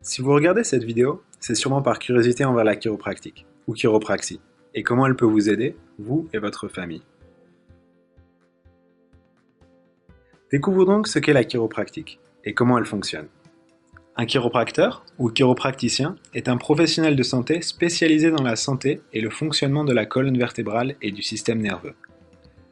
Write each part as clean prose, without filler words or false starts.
Si vous regardez cette vidéo, c'est sûrement par curiosité envers la chiropractique, ou chiropraxie, et comment elle peut vous aider, vous et votre famille. Découvrons donc ce qu'est la chiropractique, et comment elle fonctionne. Un chiropracteur, ou chiropracticien, est un professionnel de santé spécialisé dans la santé et le fonctionnement de la colonne vertébrale et du système nerveux.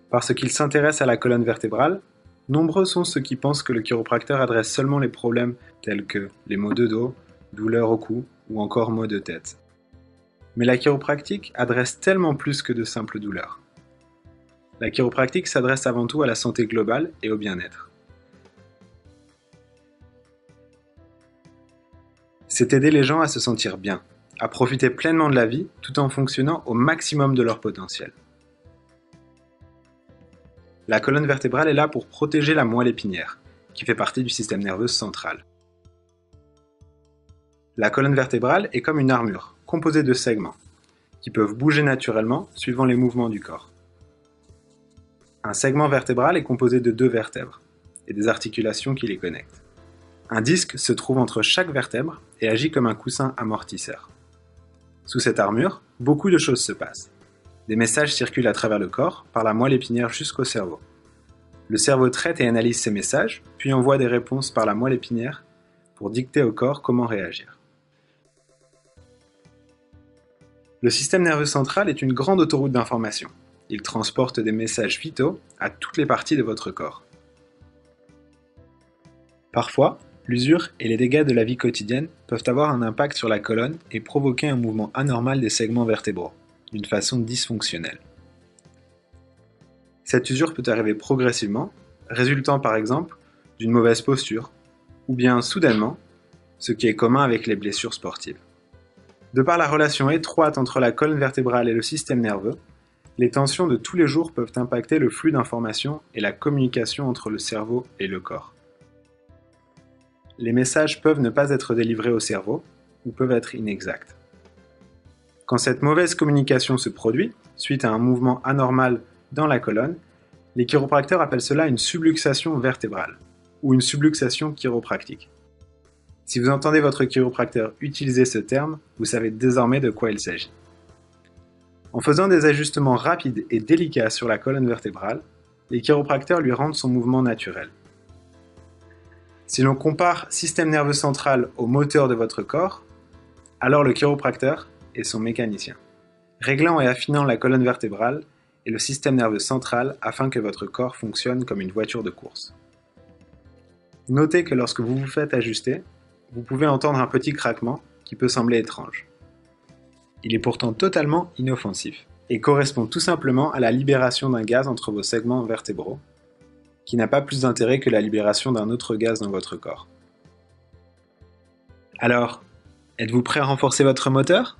Parce qu'il s'intéresse à la colonne vertébrale, nombreux sont ceux qui pensent que le chiropracteur adresse seulement les problèmes tels que les maux de dos, douleurs au cou ou encore maux de tête. Mais la chiropractique adresse tellement plus que de simples douleurs. La chiropractique s'adresse avant tout à la santé globale et au bien-être. C'est aider les gens à se sentir bien, à profiter pleinement de la vie tout en fonctionnant au maximum de leur potentiel. La colonne vertébrale est là pour protéger la moelle épinière, qui fait partie du système nerveux central. La colonne vertébrale est comme une armure, composée de segments, qui peuvent bouger naturellement suivant les mouvements du corps. Un segment vertébral est composé de deux vertèbres, et des articulations qui les connectent. Un disque se trouve entre chaque vertèbre et agit comme un coussin amortisseur. Sous cette armure, beaucoup de choses se passent. Des messages circulent à travers le corps, par la moelle épinière jusqu'au cerveau. Le cerveau traite et analyse ces messages, puis envoie des réponses par la moelle épinière pour dicter au corps comment réagir. Le système nerveux central est une grande autoroute d'information. Il transporte des messages vitaux à toutes les parties de votre corps. Parfois, l'usure et les dégâts de la vie quotidienne peuvent avoir un impact sur la colonne et provoquer un mouvement anormal des segments vertébraux, d'une façon dysfonctionnelle. Cette usure peut arriver progressivement, résultant par exemple d'une mauvaise posture, ou bien soudainement, ce qui est commun avec les blessures sportives. De par la relation étroite entre la colonne vertébrale et le système nerveux, les tensions de tous les jours peuvent impacter le flux d'informations et la communication entre le cerveau et le corps. Les messages peuvent ne pas être délivrés au cerveau ou peuvent être inexacts. Quand cette mauvaise communication se produit, suite à un mouvement anormal dans la colonne, les chiropracteurs appellent cela une subluxation vertébrale ou une subluxation chiropractique. Si vous entendez votre chiropracteur utiliser ce terme, vous savez désormais de quoi il s'agit. En faisant des ajustements rapides et délicats sur la colonne vertébrale, les chiropracteurs lui rendent son mouvement naturel. Si l'on compare système nerveux central au moteur de votre corps, alors le chiropracteur est son mécanicien, réglant et affinant la colonne vertébrale et le système nerveux central afin que votre corps fonctionne comme une voiture de course. Notez que lorsque vous vous faites ajuster, vous pouvez entendre un petit craquement qui peut sembler étrange. Il est pourtant totalement inoffensif et correspond tout simplement à la libération d'un gaz entre vos segments vertébraux, qui n'a pas plus d'intérêt que la libération d'un autre gaz dans votre corps. Alors, êtes-vous prêt à renforcer votre moteur ?